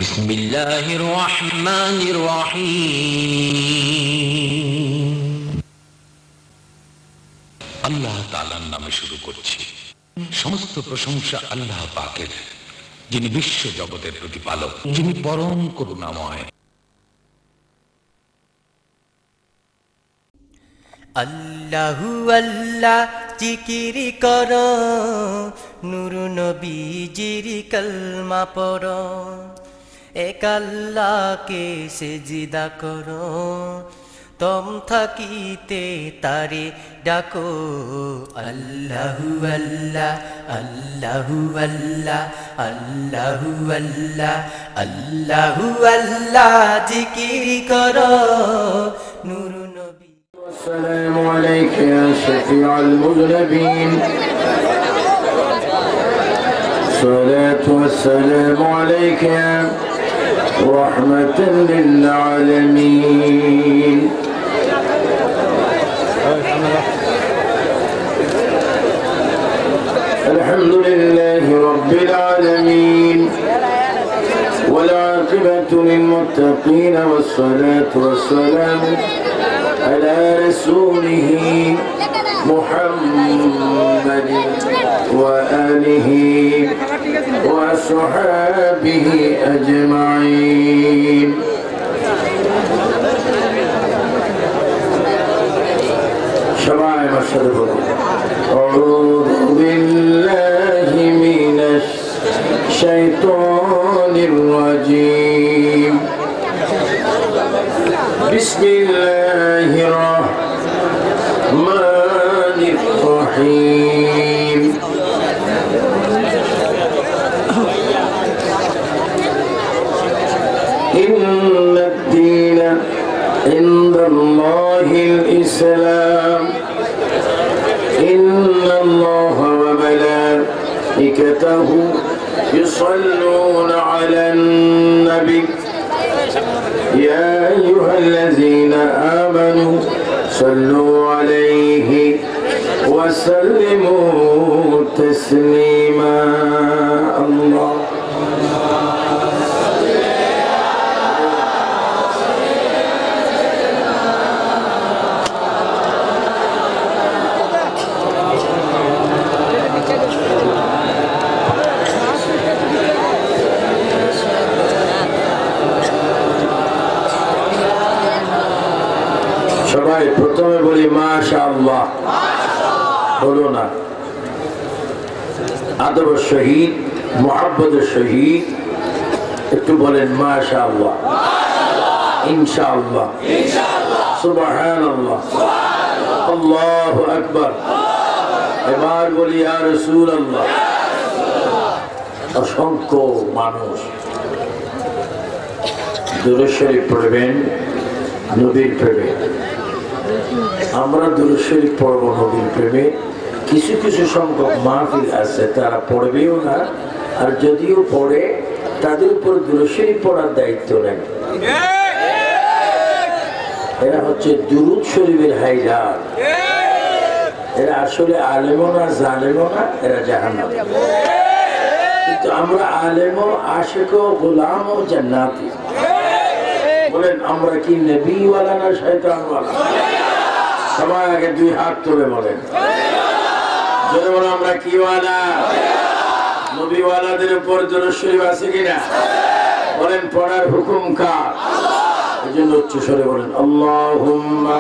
বিসমিল্লাহির রহমানির রহিম। আল্লাহ তাআলার নামে শুরু করছি। সমস্ত প্রশংসা আল্লাহ পাকের, যিনি বিশ্ব জগতের প্রতিপালক, যিনি পরম করুণাময়। আল্লাহু আল্লাহ জিকির করো, নূর নবীজির কালমা পড়ো, এক আল্লাহকে সিজদা করো, তম থাকিতে তারে ডাকো। আল্লাহু আল্লাহ আল্লাহু আল্লাহ আল্লাহু আল্লাহ আল্লাহু আল্লাহ জিকির করো, নূর নবী। السلام عليك يا شفيع المذنبين، الصلاة والسلام عليك يا رحمة للعالمين. الحمد لله رب العالمين، والعاقبة للمتقين، والصلاة والسلام على رسوله محمد وآله وصحابه أجمعين. شباب الشرف، أعوذ بالله من الشيطان الرجيم. بسم الله الرحمن الرحيم. إن الدين عند الله الإسلام، إن الله وملائكته يصلون على النبي يا أيها الذين آمنوا صلوا عليه وسلموا تسليما. الله সবাই প্রথমে বলি মাশাআল্লাহ, হলো না? আদব শহীদ, মুহাব্বত শহীদ, একটু বলেন মাশাআল্লাহ, ইনশাআল্লাহ, সুবহানাল্লাহ, আল্লাহু আকবার। এবার বলি ইয়া রাসূলুল্লাহ। অসংখ্য মানুষ দুরূদ শরীফ পড়বেন নবীর প্রেমে। আমরা দুরূদ শরীফ পড়ব নবীর প্রেমে। কিছু কিছু সংখ্যক মাহফিল আছে তারা পড়বেও না, আর যদিও পড়ে তাদের উপর দুরূদ শরীফ পড়ার দায়িত্ব নেই। এরা হচ্ছে দুরূদ শরীফের হাইজার। এরা আসলে আলেমও না জালেমও না, এরা জাহান্নামী। কিন্তু আমরা আলেমও আশিকও গোলামও জান্নাতি। বলেন আমরা কি নবীওয়ালা না শয়তানওয়ালা? সবাই আগে দুই হাত তুলে বলেন, যদি বলো আমরা কি ওয়ালা? নবীওয়ালাদের উপর দুরূদ শরীফ আছে কিনা? বলেন পড়ার হুকুম কার? এই জন্য উচ্চ স্বরে বলেন আল্লাহুম্মা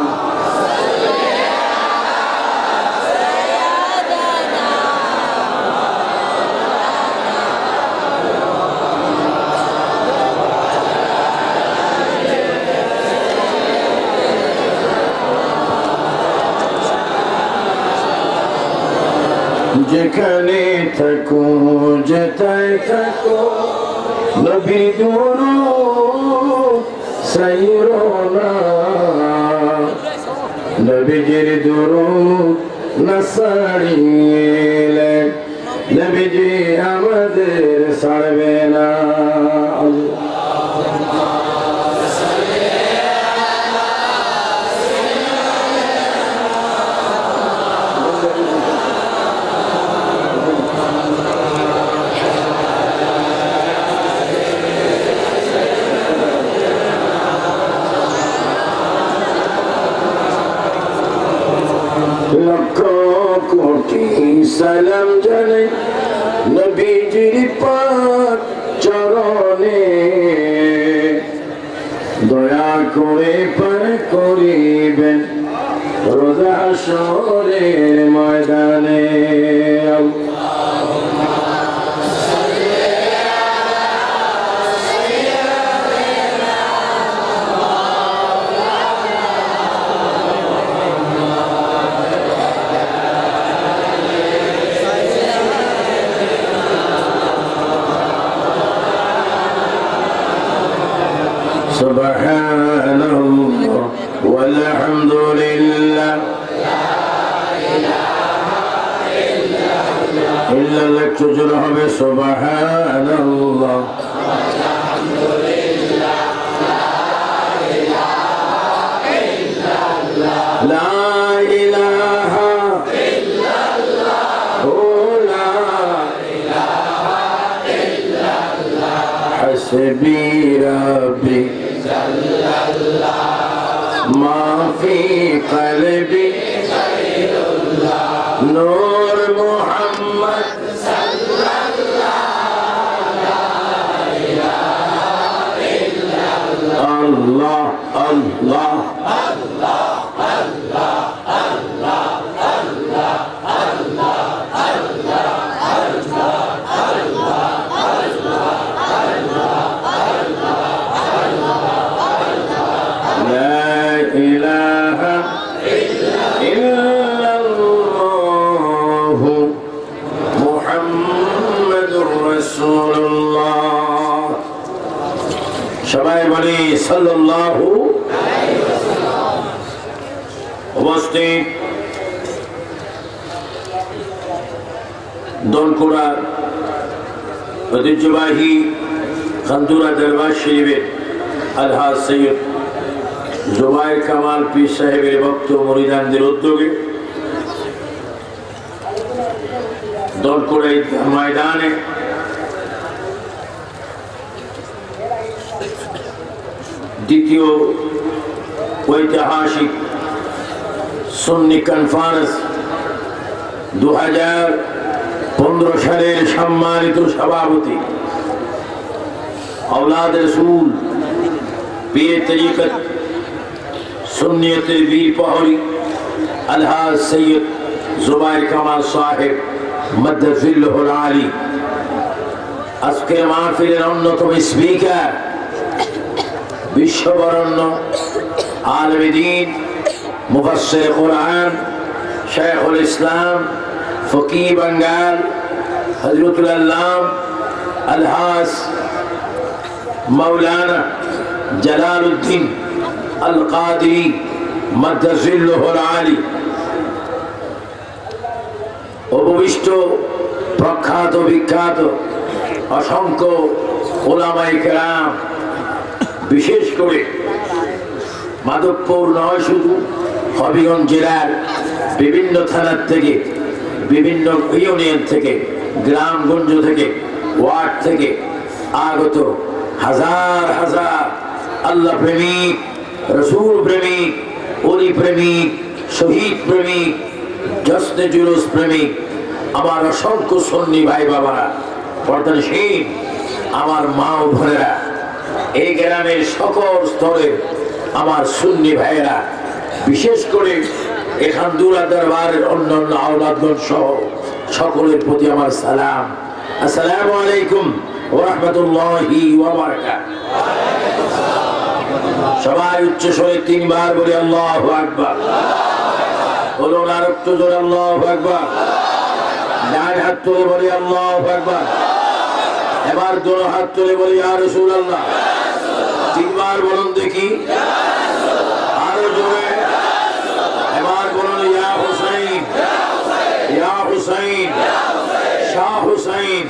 যেখানে থাকো যেথায় থাকো নবী দুরূদ সাইরো না, নবীজির দুরূদ না সারিলে নবীজি আমাদের ছাড়বে না। কোটি সালাম জানাই নবীজির পাক চরণে, দয়া করে পার করিবেন রোজ হাশরের ময়দানে। সুবহানাল্লাহ ওয়ালহামদুলিল্লাহ ইল্লাল্লাহ। একটু জোরে হবে সুবহানাল্লাহ লা ইলাহা ইল্লাল্লাহ ও লা ইলাহা ইল্লাল্লাহ হাসবি রাব্বি ما في قلبي نور محمد صلى الله الله সবাই বলি সাল্লাল্লাহু আলাইহি ওয়াসাল্লাম। উপস্থিত দনকুড়া ঐতিহ্যবাহী খানতুরা দরবার শরীফের আলহাজ সৈয়দ জুবায়ের কামাল পীর সাহেবের ভক্ত মুরিদানদের উদ্যোগে দনকুড়া ঈদগাহ ময়দানে দ্বিতীয় ঐতিহাসিক সুন্নি কনফারেন্স 2015 সালের সম্মানিত সভাপতি औलाद रसूल पीर तरीक़त सुन्नियतेर वीर पहरी अलहाज सैयद जुबायर कमाल साहेब मद्दजिल्लुहुल आली আজকের মাহফিলের অন্যতম স্পিকার বিশ্ববরণ্য আলেমে দ্বীন মুফাসসির কুরআন শাইখুল ইসলাম ফকিহ বাঙ্গাল হযরতুল আল্লাম আলহাজ মাওলানা জালালউদ্দিন আল কাদেরী মাদ্দাজিল্লুহুল আলী উপবিষ্ট প্রখ্যাত বিখ্যাত অসংখ্য উলামায়ে কেরাম, বিশেষ করে মাধবপুর নয় শুধু হবিগঞ্জ জেলার বিভিন্ন থানার থেকে, বিভিন্ন ইউনিয়ন থেকে, গ্রামগঞ্জ থেকে, ওয়ার্ড থেকে আগত হাজার হাজার আল্লাহ প্রেমিক, রসুল প্রেমিক, ওলি প্রেমিক, শহীদ প্রেমিক, জশ্নে জুলুস প্রেমিক আমার অসংখ্য সুন্নি ভাই বাবারা, পর্দানশীল আমার মা ও বোনেরা, এই গ্রামের সকল স্তরের আমার সুন্নি ভাইয়েরা, বিশেষ করে এখান দুরা দরবারের অন্যান্য আওলাদগণ সহ সকলের প্রতি আমার সালাম। আসসালামু আলাইকুম ওয়া রাহমাতুল্লাহি ওয়া বারাকাতুহু। সবাই উচ্চ স্বরে তিনবার বলি আল্লাহু আকবার। বলুন আর একটু জোরে আল্লাহু আকবার। ডান হাত তুলে বলি আল্লাহু আকবার। এবার দোনো হাত তুলে বলি ইয়া রাসূলুল্লাহ। তিনবার বলুন দেখি, আরো জোরে। এবার বলুন ইয়া হুসাইন, ইয়া হুসাইন, শাহ হুসাইন।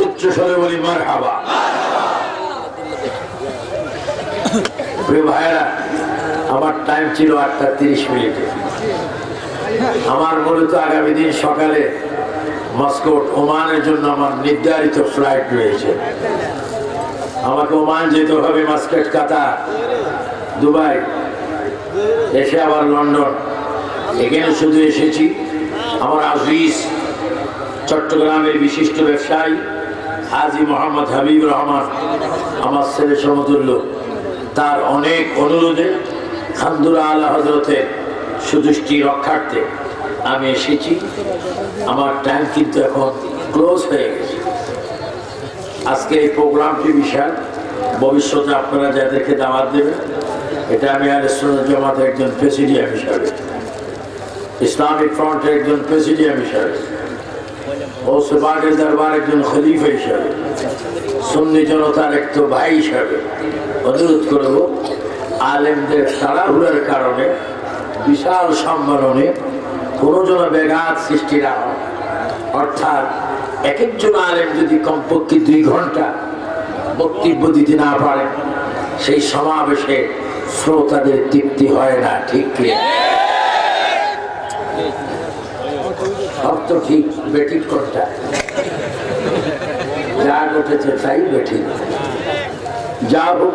উচ্চ স্বরে বলি মারহাবা। প্রিয় ভাইরা, আমার টাইম ছিল 8:30। আমার মূলত আগামী দিন সকালে মাস্কট ওমানের জন্য আমার নির্ধারিত ফ্লাইট রয়েছে। আমাকে ওমান যেতে হবে, মাস্কট, কাতার, দুবাই, এসে আবার লন্ডন। এখানে শুধু এসেছি আমার আজিজ চট্টগ্রামের বিশিষ্ট ব্যবসায়ী হাজী মোহাম্মদ হাবিব রহমান, আমার ছেলে সমতুল্য, তার অনেক অনুরোধে খান্দুরা আলা হজরতের সুদৃষ্টি রক্ষার্থে আমি এসেছি। আমার টাইম কিন্তু এখন ক্লোজ হয়ে গেছে। আজকে এই প্রোগ্রামটি বিশাল, ভবিষ্যতে আপনারা যাদেরকে দাওয়াত দেবেন, এটা আমি আহলে সুন্নাত জামাতের একজন প্রেসিডিয়াম হিসাবে, ইসলামিক ফ্রন্টের একজন প্রেসিডিয়াম হিসাবে, ওসবাগের দরবার একজন খলিফা হিসাবে, সুন্নি জনতার এক তো ভাই হিসাবে অনুরোধ করব, আলেমদের তাড়াহুড়ার কারণে বিশাল সম্মেলনে কোনো যেন ব্যাঘাত সৃষ্টি না হয়। অর্থাৎ এক একজন আলেম যদি কমপক্ষে 2 ঘন্টা বক্তব্য দিতে না পারে, সেই সমাবেশে শ্রোতাদের তৃপ্তি হয় না। ঠিক কি? সব তো ঠিক, বেঠিক কোনটা? যা ঘটেছে তাই বেঠিক। যা হোক,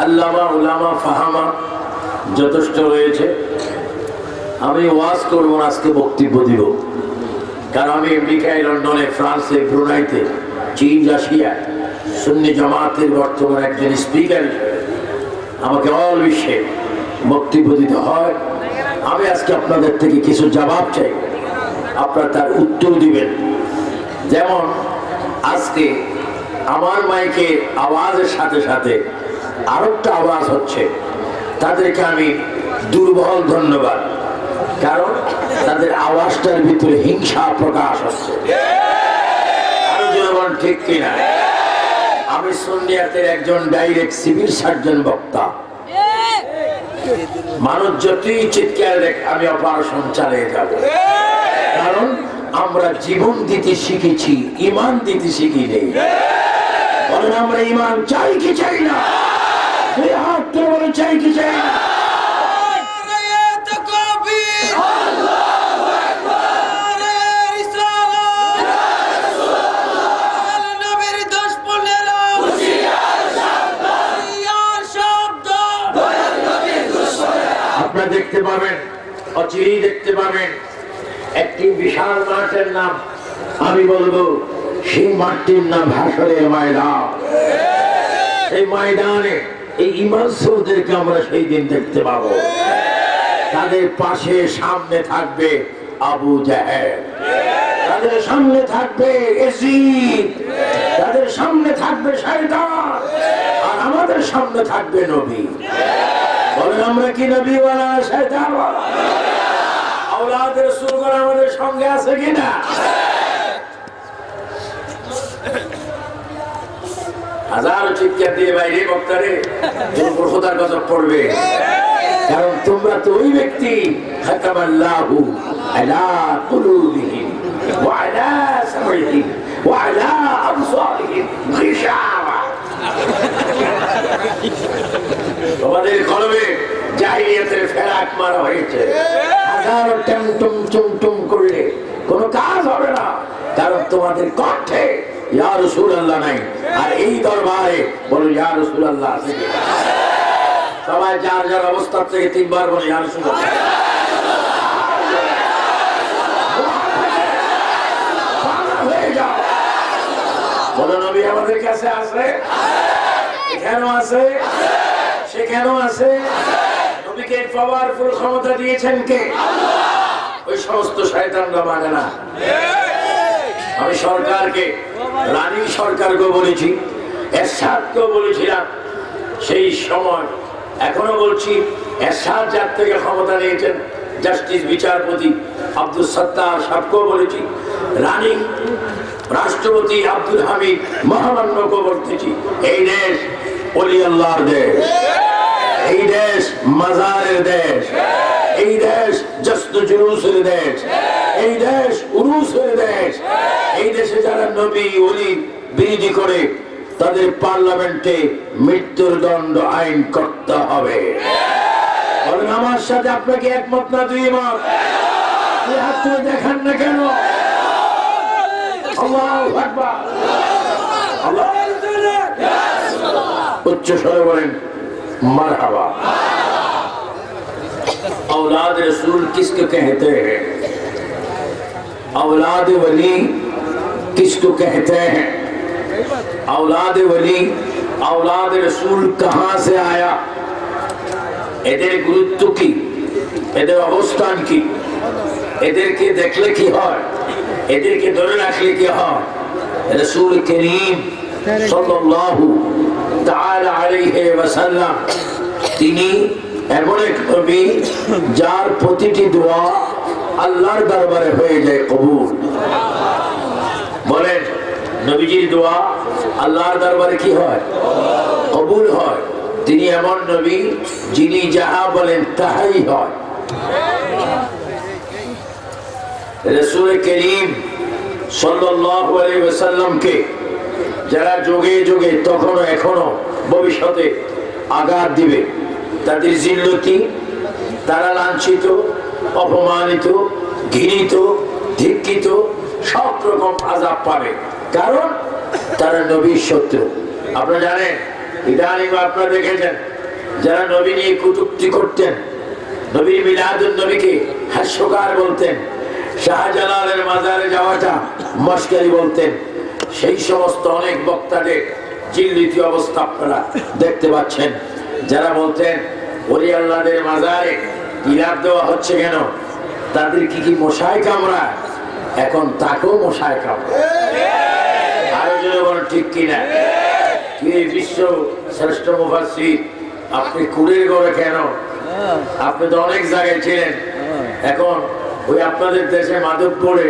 আল্লামা উলামা ফাহামা যথেষ্ট রয়েছে। আমি ওয়াজ করব না, আজকে বক্তব্য দিব। কারণ আমি আমেরিকায়, লন্ডনে, ফ্রান্সে, ব্রুনাইতে, চীন, রাশিয়ায় সুন্নি জামাতের বর্তমান একজন স্পিকার হিসেবে আমাকে অল বিশ্বে বক্তব্য দিতে হয়। আমি আজকে আপনাদের থেকে কিছু জবাব চাই, আপনারা তার উত্তর দিবেন। যেমন আজকে আমার মাইকে আওয়াজের সাথে সাথে আরেকটা আওয়াজ হচ্ছে, তাদেরকে আমি দুর্বল ধন্যবাদ। কারণ তাদের আওয়াজটার ভিতরে হিংসা প্রকাশ হচ্ছে। আরো জনগণ ঠিক কিনা? আমি সুন্নিয়াতের একজন ডাইরেক্ট সিভিল সার্জন বক্তা। মানুষ যতই চিৎকার দেখ, আমি অপারেশন চালিয়ে যাব। কারণ আমরা জীবন দিতে শিখেছি, ইমান দিতে শিখি নেই। বলেন আমরা ইমান চাই কি চাই না? হাত তুলে বলে চাই কি চাই না? আপনারা দেখতে পাবেন, অচিরেই দেখতে পাবেন একটি বিশাল মাঠের নাম। আমি বলবো সেই মাঠটির নাম হাসরের ময়দান। এই ময়দানে এই ঈমান শূরদেরকে আমরা সেই দিন দেখতে পাবো। তাদের পাশে সামনে থাকবে আবু জাহেল, তাদের সামনে থাকবে ইয়াজিদ, তাদের সামনে থাকবে শয়তান, আর আমাদের সামনে থাকবে নবী। বলেন আমরা কি নবীওয়ালা শয়তানওয়ালা? আওলাদ রাসূলগণ আমাদের সঙ্গে আছে কিনা? হাজার চিৎকার দিয়ে বাইরে বক্তারে তোর খোদার গজব পড়বে। কারণ তোমরা তো ওই ব্যক্তি, খাতামাল্লাহু আলা কুলুবিহিম ওয়া আলা সামঈহিম ওয়া আলা আবসারিহিম গিশাওয়া। তোমাদের কলবে জাহিলিয়াতের ফেরাক মারা হয়েছে। হাজার টুম টুম টুম করলে কোনো কাজ হবে না, কারণ তোমাদের কণ্ঠে ইয়া রাসূলুল্লাহ নাই। আর এই দরবারে বলো ইয়া রাসূলুল্লাহ আছে কিনা? সবাই যার যার অবস্থা থেকে 3 বার বলে ইয়া রাসূলুল্লাহ। বলো নবী আমাদের কাছে আছে, কেন আছে? সে কেন আছে? নবীকে পাওয়ারফুল ক্ষমতা দিয়েছেন কে? ওই সমস্ত শয়তানরা মানে না। আমি সরকারকে, রানী সরকারকে বলেছি, এরশাদকেও বলেছিলাম সেই সময়, এখনো বলছি, এরশাদ যার থেকে ক্ষমতা নিয়েছেন জাস্টিস বিচারপতি আব্দুল সত্তার সাহেবকেও বলেছি, রানী রাষ্ট্রপতি আব্দুল হামিদ মহামান্যকেও বলতেছি, এই দেশ ওলি আল্লাহর দেশ, এই দেশ মাজারের দেশ, এই দেশ জশ্ন জুলুসের দেশ, এই দেশ উরুসের দেশ। এই দেশে যারা নবী ওলি বিরোধী করে তাদের পার্লামেন্টে মৃত্যুর দণ্ড আইন করতে হবে। বলেন আমার সাথে আপনাকে একমত না দুই মত? হাত তুলে দেখান না কেন? আল্লাহু আকবার, আল্লাহ উচ্চ স্বরে বলেন মারহাবা। औलाद रसूल किसको कहते हैं? औलाद वली किसको कहते हैं, औलाद वली औलाद रसूल कहां से आया, এদের গুরুত্ব কি, এদের অবস্থান কি, এদেরকে দেখলে কি হয়, এদেরকে ধরে রাখলে কি হয়। রাসূল করিম সাল্লাল্লাহু তাআলা আলাইহি ওয়াসাল্লাম তিনি এমন এক নবী যার প্রতিটি দোয়া আল্লাহর দরবারে হয়ে যায় কবুল। বলেন নবীজির দোয়া আল্লাহর দরবারে কি হয়, কবুল হয়। তিনি এমন নবী যিনি যাহা বলেন তাহাই হয়। রাসূল করিম সাল্লাল্লাহু আলাইহি ওয়াসাল্লামকে যারা যুগে যুগে তখনো এখনো ভবিষ্যতে আঘাত দিবে, তাদের জিল্লতি, তারা লাঞ্ছিত, অপমানিত, ঘৃণিত, ধিক্কিত, সব রকম আযাব পাবে, কারণ তারা নবীর শত্রু। আপনারা জানেন, ইদানিং আপনারা দেখেছেন যারা নবী নিয়ে কটূক্তি করতেন, নবীর মিলাদুন নবীকে হাস্যকর বলতেন, শাহজালালের মাজারে যাওয়াটা মশকারি বলতেন, সেই সমস্ত অনেক বক্তাদের জিল্লিতি অবস্থা আপনারা দেখতে পাচ্ছেন। যারা বলতেন ওলি আল্লাহদের মাজারে গিলাপ দেওয়া হচ্ছে কেন, তাদের কি কি মশায় কামড়ায়, এখন তাকেও মশায় কামড়ায়। আরো জনে বলেন ঠিক কিনা। কি বিশ্ব শ্রেষ্ঠ মুফাসসির, আপনি কুড়ের গড়ে কেন, আপনি তো অনেক জায়গায় ছিলেন, এখন ওই আপনাদের দেশে মাধবপুরে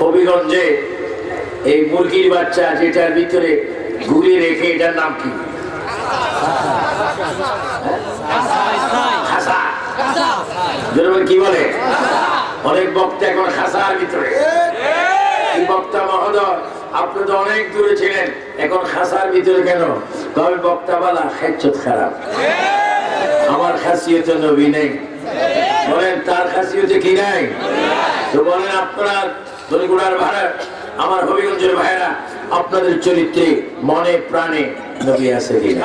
হবিগঞ্জে এই মুরগির বাচ্চা যেটার ভিতরে গুলি রেখে, এটার নাম কি, কি বলে, অনেক বক্তা এখন খাসার ভিতরে। বক্তা মহোদয় আপনি তো অনেক দূরে ছিলেন, এখন খাসার ভিতরে কেন, কবে বক্তা বলা খেচ্ছত খারাপ, আমার খাসিয়তে নবী নেই, বলেন তার খাসিয়তে কি নাই। তো বলেন আপনার দলিগুড়ার ভাড়া, আমার হবিগঞ্জের ভাইরা, আপনাদের চরিত্রে মনে প্রাণে নবী আছে কিনা,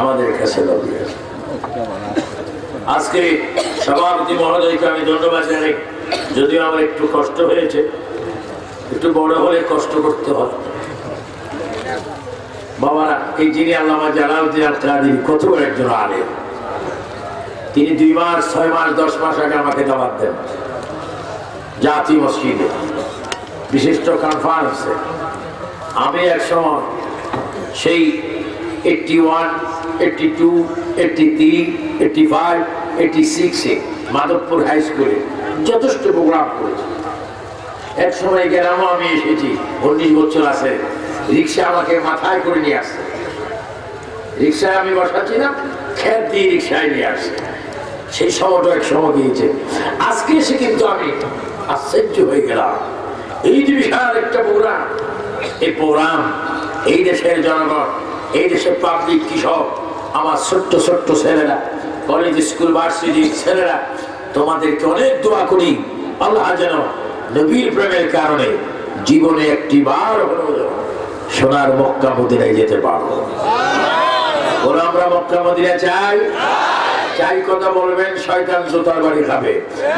আমাদের কাছে নবী আছে। আজকে সভাপতি মহোদয়কে আমি ধন্যবাদ জানাই, যদিও আমার একটু কষ্ট হয়েছে, একটু বড় হলে কষ্ট করতে হয়। বাবারা, এই যিনি আল্লামা জালালউদ্দিন আল কাদের, কত বড় একজন আলেম, তিনি 2 মাস 6 মাস 10 মাস আগে আমাকে দাওয়াত দেন জাতি মসজিদে বিশিষ্ট কনফারেন্সে। আমি এক সময় সেই 81, 82, 83, 85, 86-এ মাধবপুর হাই স্কুলে যথেষ্ট প্রোগ্রাম করেছি। এক সময় গ্রামও আমি এসেছি, 19 বছর আছে, রিক্সা আমাকে মাথায় করে নিয়ে আসছে, রিক্সায় আমি বসাচ্ছি না, খেত দিয়ে রিক্সায় নিয়ে আসছে। সেই সময়টা এক সময় গিয়েছে। আজকে এসে কিন্তু আমি আশ্চর্য হয়ে গেলাম, এই যে বিশাল একটা প্রোগ্রাম, এই প্রোগ্রাম এই দেশের জনগণ, এই দেশের পাবলিক, কৃষক, আমার ছোট্ট ছোট্ট ছেলেরা, কলেজ স্কুল ভার্সিটির ছেলেরা, তোমাদেরকে অনেক দোয়া করি, আল্লাহ যেন নবীর প্রেমের কারণে জীবনে একটি বার হলেও সোনার মক্কা মদিনায় যেতে পারবো। বলো আমরা মক্কা মদিনা চাই, চাই কথা বলবেন, শয়তান জুতার বাড়ি খাবে।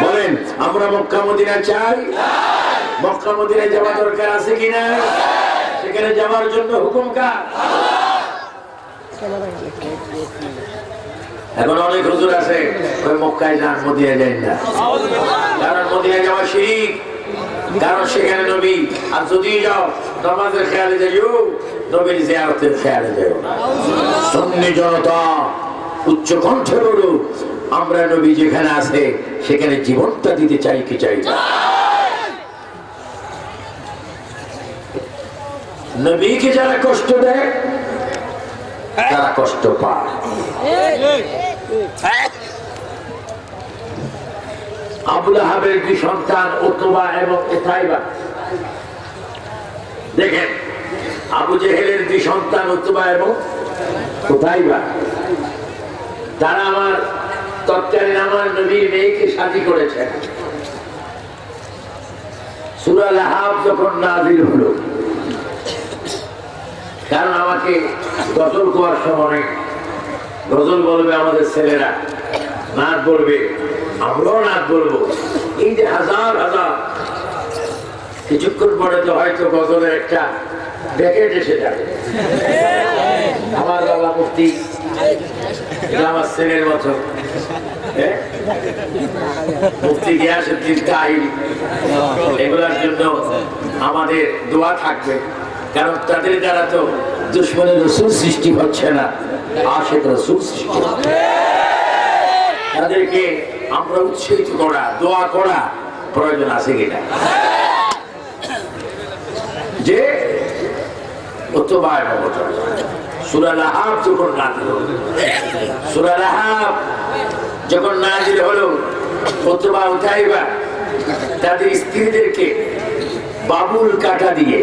বলেন আমরা মক্কা মদিনা চাই, মক্কা মদিনায় যাওয়া দরকার আছে কিনা, সেখানে যাওয়ার জন্য হুকুম কার? এখন অনেক হুজুর আছে মক্কায় যান, মদিনায় যান না, কারণ মদিনায় যাওয়া শিরক, কারণ সেখানে নবী। আর যদি যাও নামাজের খেয়ালে যাইও, নবীর জিয়ারতের খেয়ালে যাইও না। সুন্নি জনতা উচ্চ কণ্ঠে বলো, আমরা নবী যেখানে আছে সেখানে জীবনটা দিতে চাই কি চাই না? নবীকে যারা কষ্ট দেয় তারা কষ্ট পায়। আবু লাহাবের 2 সন্তান উতবা এবং উতাইবা, দেখেন আবু জেহেলের 2 সন্তান উতবা এবং উতাইবা, তারা আমার তৎকালীন আমার নবীর মেয়েকে শাদী করেছেন। সূরা লাহাব যখন নাযিল হলো, কারণ আমাকে গজল কোয়ার সময় গজল বলবে আমাদের ছেলেরা, নাত বলবে, আমরাও নাত বলবো। এই যে হাজার হাজার, কিছুক্ষণ পরে তো হয়তো গজলের একটা প্যাকেট এসে যাবে। আমার বাবা মুফতি আমার ছেলের মতো মুফতি গিয়াসউদ্দিন তাহিরি, এগুলোর জন্য আমাদের দোয়া থাকবে, কারণ তাদের দ্বারা তো দুশমনের রাসূল সৃষ্টি হচ্ছে না, আশিক রাসূল সৃষ্টি হচ্ছে। তাদেরকে আমরা উৎসাহিত করা, দোয়া করা প্রয়োজন আছে কিনা? যে উতবা সূরা লাহাব যখন নাযিল হলো, সূরা লাহাব যখন নাযিল হলো, উতবা উতাইবা তাদের স্ত্রীদেরকে বাবুল কাটা দিয়ে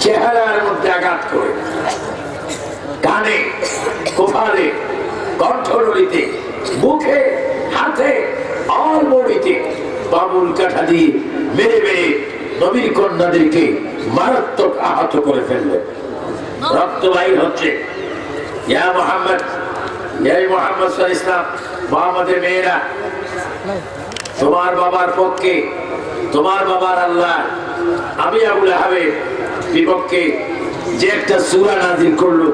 চেহারার মধ্যে আঘাত করে, কানে, কপালে, কণ্ঠনলিতে, মুখে, হাতে, অলমড়িতে বাবুল কাটা দিয়ে মেরে মেরে নবীর কন্যাদেরকে মারাত্মক আহত করে ফেলবে। রক্ত বাইর হচ্ছে। ইয়া মুহাম্মদ, ইয়া মুহাম্মদ সাল্লাল্লাহু আলাইহি ওয়াসাল্লাম, মুহাম্মাদের মেয়েরা, তোমার বাবার পক্ষে, তোমার বাবার আল্লাহ আমি আবু লাহাবের বিপক্ষে যে একটা সূরা নাযিল করলো,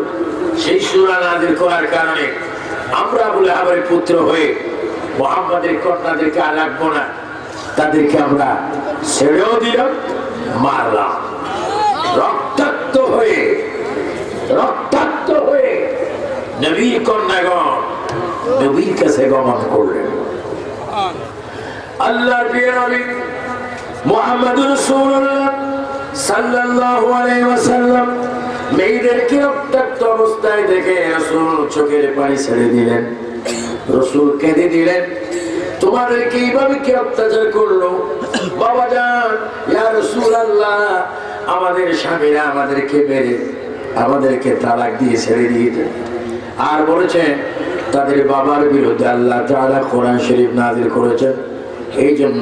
সেই সূরা নাযিল করার কারণে আমরা আবু লাহাবের পুত্র হয়ে মুহাম্মাদের কন্যাদেরকে আর রাখবো না, তাদেরকে আমরা ছেড়েও দিলাম, মারলাম। রক্তাক্ত হয়ে নবীর কন্যাগণ নবীর কাছে গমন করলেন। আল্লাহর প্রিয় নবী মুহাম্মদুর রাসূলুল্লাহ সাল্লাল্লাহু আলাইহি ওয়াসাল্লাম মেয়েদেরকে রক্তাক্ত অবস্থায় দেখে রাসূল চোখের পানি ছেড়ে দিলেন। রাসূল কেঁদে দিলেন, তোমাদেরকে এইভাবে কি অত্যাচার করলো? বাবা যান, ইয়া রাসূলুল্লাহ, আমাদের স্বামীরা আমাদেরকে মেরে আমাদেরকে তালাক দিয়ে ছেড়ে দিয়েছে। আর বলেছেন তাদের বাবার বিরুদ্ধে আল্লাহ তাআলা কোরআন শরীফ নাযিল করেছেন, এই জন্য